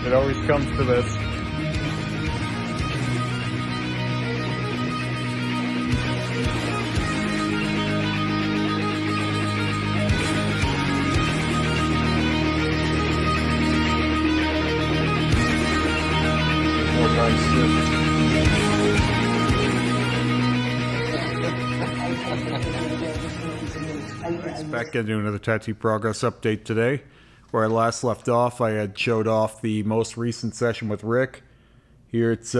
It always comes to this. More nice shit. Back into another tattoo progress update today. Where I last left off, I had showed off the most recent session with Rick. Here it's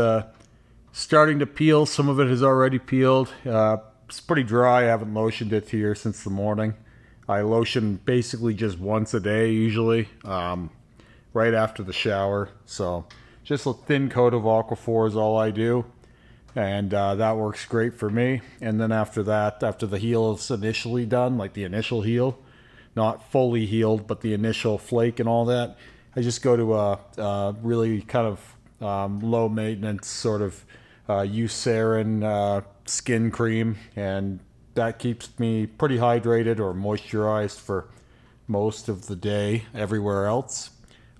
starting to peel. Some of it has already peeled. It's pretty dry. I haven't lotioned it here since the morning. I lotion basically just once a day usually, right after the shower. So just a thin coat of Aquaphor is all I do. And that works great for me. And then after that, after the heel is initially done, like the initial heel, not fully healed, but the initial flake and all that, I just go to a really kind of low maintenance sort of Eucerin skin cream, and that keeps me pretty hydrated or moisturized for most of the day. Everywhere else,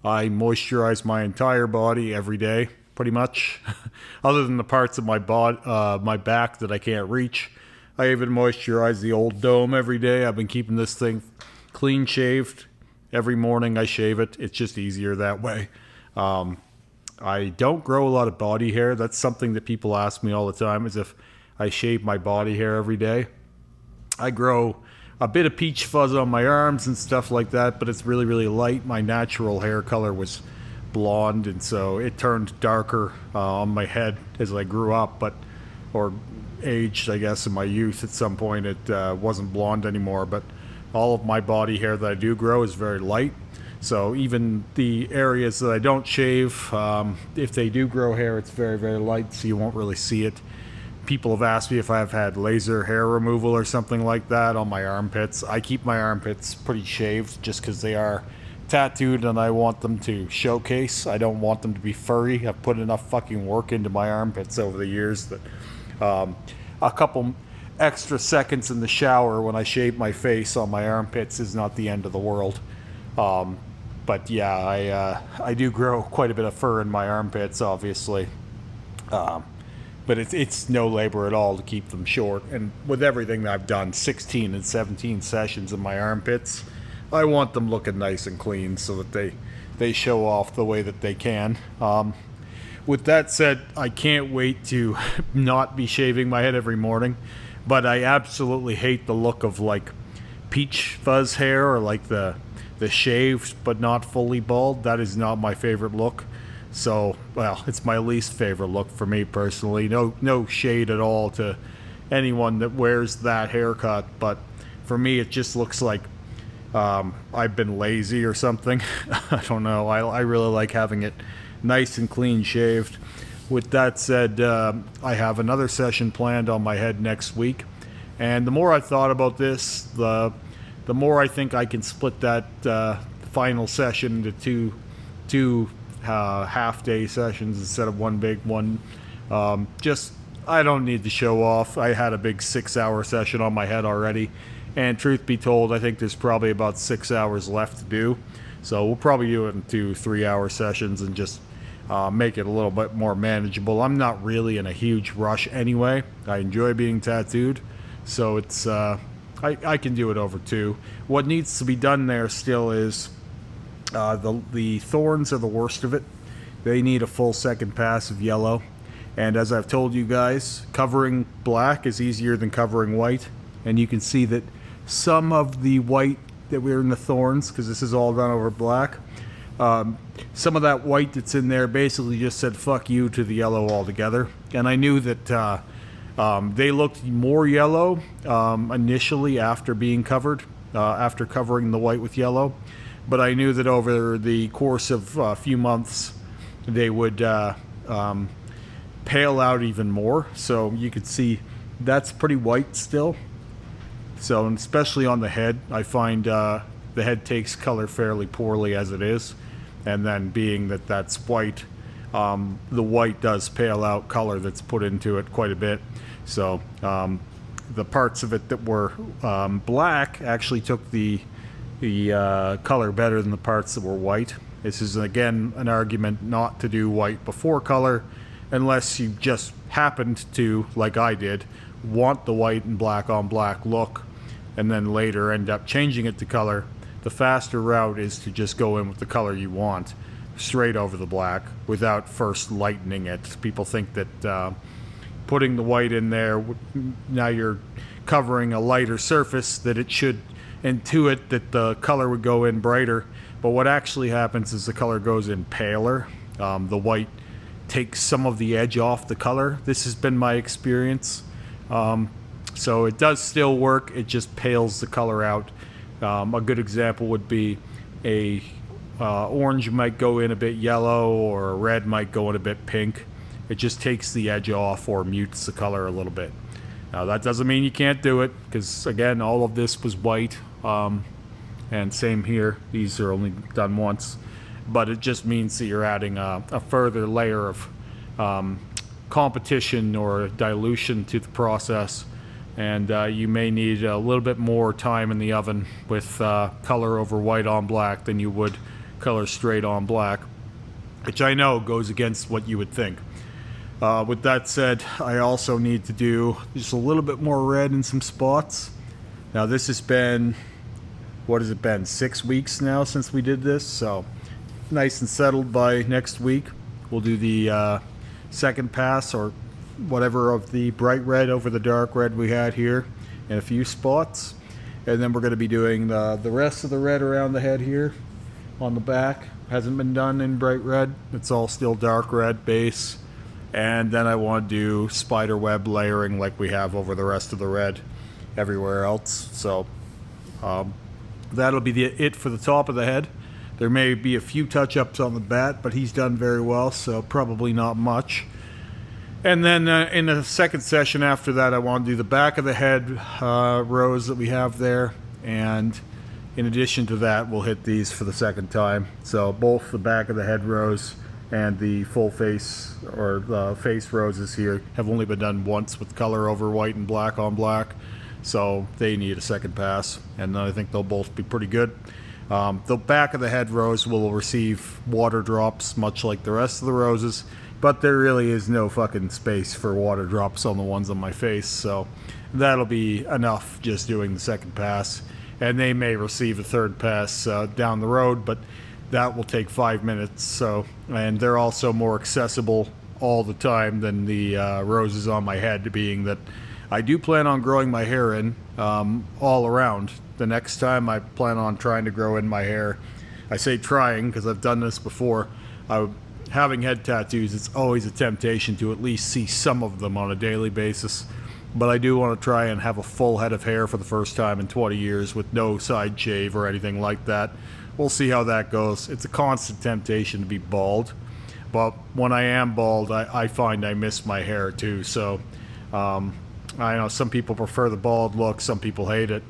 I moisturize my entire body every day, pretty much, other than the parts of my my back that I can't reach. I even moisturize the old dome every day. I've been keeping this thing clean shaved. Every morning I shave it. It's just easier that way. I don't grow a lot of body hair. That's something that people ask me all the time, is if I shave my body hair every day. I grow a bit of peach fuzz on my arms and stuff like that, but it's really, really light. My natural hair color was blonde, and so it turned darker on my head as I grew up, or aged, I guess, in my youth. At some point it wasn't blonde anymore, but all of my body hair that I do grow is very light. So even the areas that I don't shave, if they do grow hair, it's very, very light, so you won't really see it. People have asked me if I've had laser hair removal or something like that on my armpits. I keep my armpits pretty shaved just because they are tattooed and I want them to showcase. I don't want them to be furry. I've put enough fucking work into my armpits over the years that a couple extra seconds in the shower when I shave my face on my armpits is not the end of the world. But yeah, I do grow quite a bit of fur in my armpits, obviously. But it's no labor at all to keep them short. And with everything that I've done, 16 and 17 sessions in my armpits, I want them looking nice and clean so that they show off the way that they can. With that said, I can't wait to not be shaving my head every morning. But I absolutely hate the look of like peach fuzz hair, or like the shaved but not fully bald. That is not my favorite look. So, well, it's my least favorite look for me personally. No shade at all to anyone that wears that haircut, but for me it just looks like I've been lazy or something. I don't know. I really like having it nice and clean shaved. With that said, I have another session planned on my head next week, and the more I thought about this, the more I think I can split that final session into two half-day sessions instead of one big one. I don't need to show off. I had a big 6-hour session on my head already, and truth be told, I think there's probably about 6 hours left to do. So we'll probably do it in 2-3 hour sessions and just make it a little bit more manageable. I'm not really in a huge rush anyway. I enjoy being tattooed, so it's I can do it over 2. What needs to be done there still is the thorns are the worst of it. They need a full second pass of yellow, and as I've told you guys, covering black is easier than covering white, and you can see that some of the white that we're in the thorns, because this is all done over black, some of that white that's in there basically just said fuck you to the yellow altogether. And I knew that they looked more yellow initially after being covered, after covering the white with yellow, but I knew that over the course of a few months they would pale out even more. So you could see that's pretty white still. So, and especially on the head, I find the head takes color fairly poorly as it is. And then being that that's white, the white does pale out color that's put into it quite a bit. So the parts of it that were black actually took the color better than the parts that were white. This is again an argument not to do white before color unless you just happened to, like I did, want the white and black on black look and then later end up changing it to color. The faster route is to just go in with the color you want straight over the black without first lightening it. People think that putting the white in there, now you're covering a lighter surface, that it should intuit that the color would go in brighter. But what actually happens is the color goes in paler. The white takes some of the edge off the color. This has been my experience. So it does still work, it just pales the color out. A good example would be a orange might go in a bit yellow, or a red might go in a bit pink. It just takes the edge off or mutes the color a little bit. Now that doesn't mean you can't do it, because again, all of this was white, and same here, these are only done once, but it just means that you're adding a further layer of competition or dilution to the process, and you may need a little bit more time in the oven with color over white on black than you would color straight on black, which I know goes against what you would think. With that said, I also need to do just a little bit more red in some spots. Now this has been, what has it been, 6 weeks now since we did this, so nice and settled by next week. We'll do the second pass or whatever of the bright red over the dark red we had here in a few spots, and then we're going to be doing the rest of the red around the head here on the back. Hasn't been done in bright red, it's all still dark red base. And then I want to do spider web layering like we have over the rest of the red everywhere else. So that'll be it for the top of the head. There may be a few touch-ups on the bat, but he's done very well, so probably not much. And then in the second session after that, I want to do the back of the head rows that we have there. And in addition to that, we'll hit these for the second time. So both the back of the head rows and the full face or the face roses here have only been done once with color over white and black on black, so they need a second pass, and I think they'll both be pretty good. The back of the head rose will receive water drops much like the rest of the roses, but there really is no fucking space for water drops on the ones on my face, so that'll be enough just doing the second pass, and they may receive a third pass down the road, but that will take 5 minutes. So, and they're also more accessible all the time than the roses on my head, being that I do plan on growing my hair in all around. The next time I plan on trying to grow in my hair. I say trying because I've done this before. Having head tattoos, it's always a temptation to at least see some of them on a daily basis. But I do want to try and have a full head of hair for the first time in 20 years with no side shave or anything like that. We'll see how that goes. It's a constant temptation to be bald, but when I am bald, I find I miss my hair too. So I know some people prefer the bald look, some people hate it.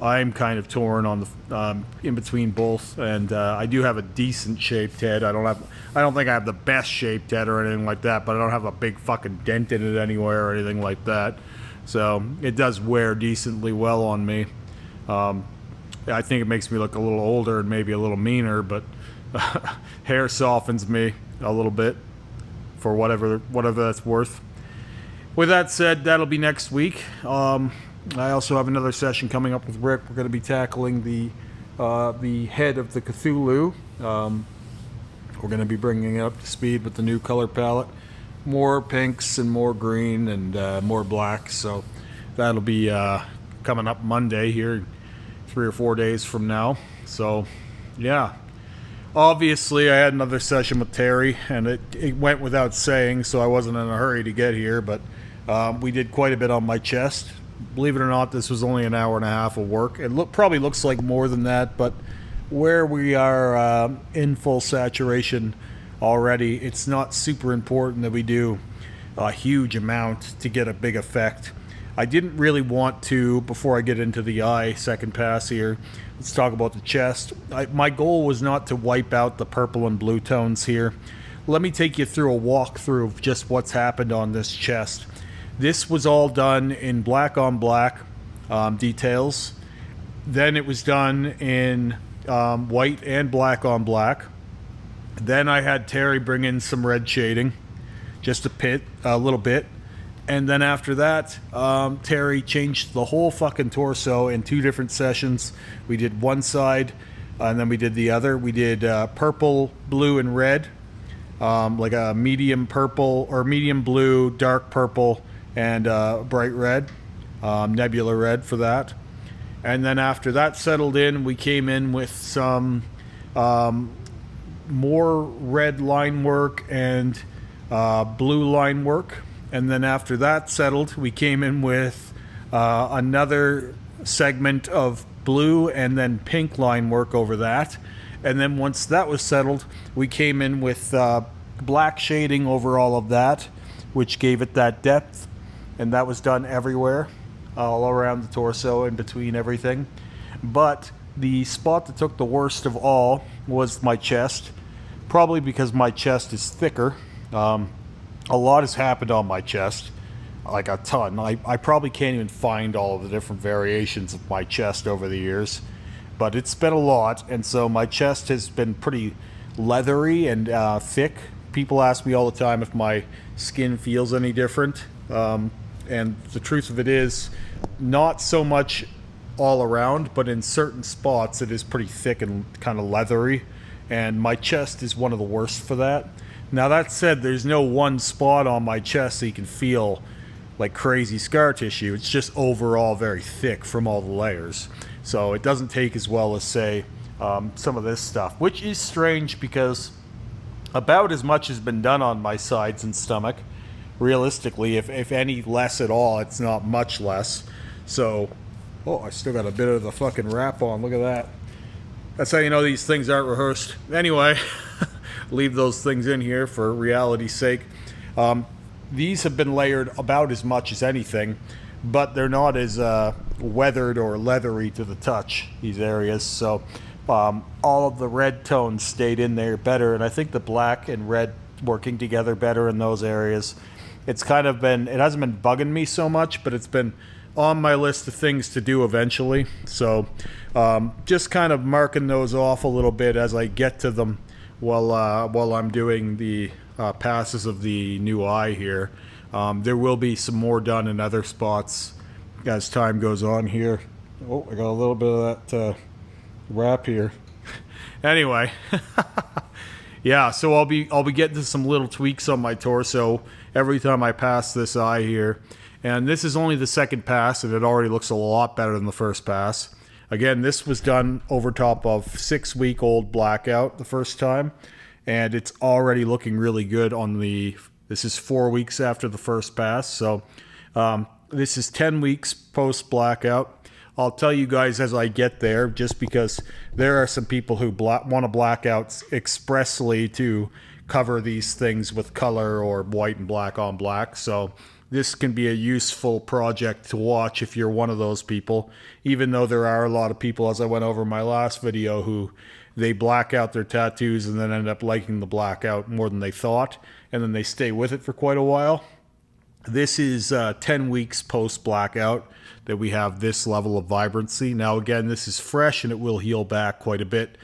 I'm kind of torn on the in between both, and I do have a decent shaped head. I don't think I have the best shaped head or anything like that, but I don't have a big fucking dent in it anywhere or anything like that. So it does wear decently well on me. I think it makes me look a little older and maybe a little meaner, but hair softens me a little bit for whatever that's worth. With that said, that'll be next week. I also have another session coming up with Rick. We're going to be tackling the head of the Cthulhu. We're going to be bringing it up to speed with the new color palette. More pinks and more green and more black. So that'll be coming up Monday here, 3 or 4 days from now. So yeah, obviously I had another session with Terry, and it went without saying, so I wasn't in a hurry to get here, but we did quite a bit on my chest. Believe it or not, this was only an hour and a half of work. It probably looks like more than that, but where we are in full saturation already, it's not super important that we do a huge amount to get a big effect. I didn't really want to, before I get into the eye second pass here, let's talk about the chest. My goal was not to wipe out the purple and blue tones here. Let me take you through a walkthrough of just what's happened on this chest. This was all done in black on black details. Then it was done in white and black on black. Then I had Terry bring in some red shading, just a little bit. And then after that, Terry changed the whole fucking torso in 2 different sessions. We did one side, and then we did the other. We did purple, blue, and red, like a medium purple or medium blue, dark purple, and bright red, nebula red for that. And then after that settled in, we came in with some more red line work and blue line work. And then after that settled, we came in with another segment of blue and then pink line work over that. And then once that was settled, we came in with black shading over all of that, which gave it that depth. And that was done everywhere, all around the torso, in between everything. But the spot that took the worst of all was my chest, probably because my chest is thicker. A lot has happened on my chest, like a ton. I probably can't even find all of the different variations of my chest over the years, but it's been a lot, and so my chest has been pretty leathery and thick. People ask me all the time if my skin feels any different, and the truth of it is, not so much all around, but in certain spots it is pretty thick and kind of leathery, and my chest is one of the worst for that. Now that said, there's no one spot on my chest that you can feel like crazy scar tissue. It's just overall very thick from all the layers. So it doesn't take as well as, say, some of this stuff, which is strange because about as much has been done on my sides and stomach. Realistically, if any less at all, it's not much less. So, oh, I still got a bit of the fucking wrap on. Look at that. That's how you know these things aren't rehearsed. Anyway, leave those things in here for reality's sake. These have been layered about as much as anything, but they're not as weathered or leathery to the touch, these areas. So all of the red tones stayed in there better, and I think the black and red working together better in those areas. It's kind of been, it hasn't been bugging me so much, but it's been on my list of things to do eventually. So just kind of marking those off a little bit as I get to them while I'm doing the passes of the new eye here. There will be some more done in other spots as time goes on here. Oh, I got a little bit of that wrap here. Anyway, yeah, so I'll be getting to some little tweaks on my torso every time I pass this eye here. And this is only the second pass, and it already looks a lot better than the first pass. Again, this was done over top of 6-week-old blackout the first time, and it's already looking really good on the, this is 4 weeks after the first pass, so this is 10 weeks post-blackout. I'll tell you guys as I get there, just because there are some people who want to black out expressly to cover these things with color or white and black on black, so this can be a useful project to watch if you're one of those people, even though there are a lot of people, as I went over in my last video, who they black out their tattoos and then end up liking the blackout more than they thought, and then they stay with it for quite a while. This is 10 weeks post-blackout that we have this level of vibrancy. Now again, this is fresh and it will heal back quite a bit,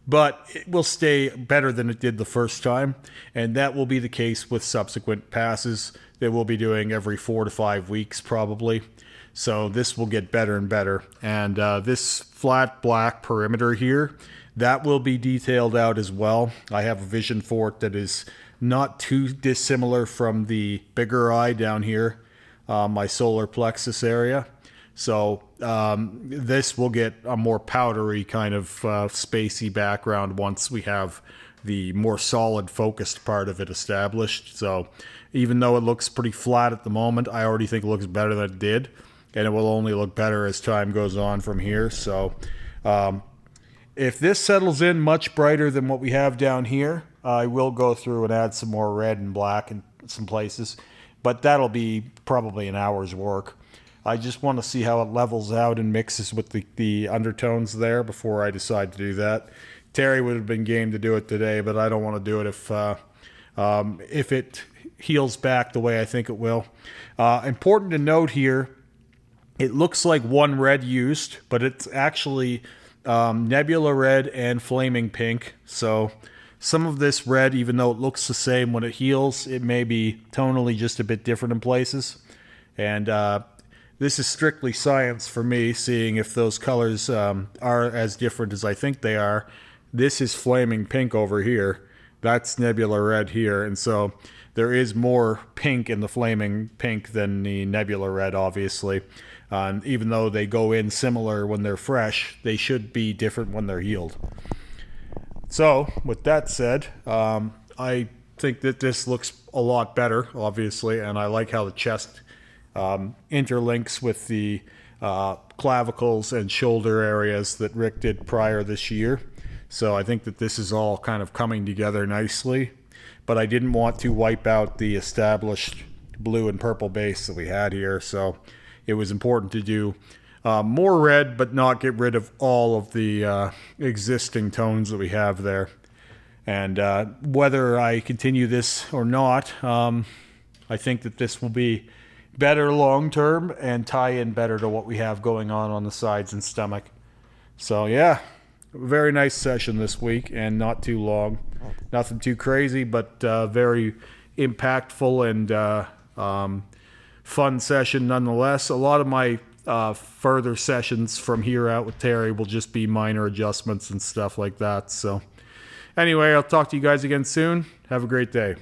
but it will stay better than it did the first time, and that will be the case with subsequent passes that we'll be doing every 4 to 5 weeks probably. So this will get better and better. And this flat black perimeter here, that will be detailed out as well. I have a vision for it that is not too dissimilar from the bigger eye down here, my solar plexus area. So this will get a more powdery kind of spacey background once we have the more solid focused part of it established. So even though it looks pretty flat at the moment, I already think it looks better than it did, and it will only look better as time goes on from here. So if this settles in much brighter than what we have down here, I will go through and add some more red and black in some places, but that'll be probably an hour's work. I just want to see how it levels out and mixes with the undertones there before I decide to do that. Terry would have been game to do it today, but I don't want to do it if it heals back the way I think it will. Important to note here, it looks like one red used, but it's actually nebula red and flaming pink. So some of this red, even though it looks the same when it heals, it may be tonally just a bit different in places. And this is strictly science for me, seeing if those colors are as different as I think they are. This is flaming pink over here. That's nebula red here. And so there is more pink in the flaming pink than the nebula red, obviously. Even though they go in similar when they're fresh, they should be different when they're healed. So, with that said, I think that this looks a lot better, obviously, and I like how the chest interlinks with the clavicles and shoulder areas that Rick did prior this year. So I think that this is all kind of coming together nicely, but I didn't want to wipe out the established blue and purple base that we had here, so it was important to do more red, but not get rid of all of the existing tones that we have there. And whether I continue this or not, I think that this will be better long term and tie in better to what we have going on the sides and stomach. So yeah, very nice session this week, and not too long. Nothing too crazy, but very impactful and fun session nonetheless. A lot of my further sessions from here out with Terry will just be minor adjustments and stuff like that. So anyway, I'll talk to you guys again soon. Have a great day.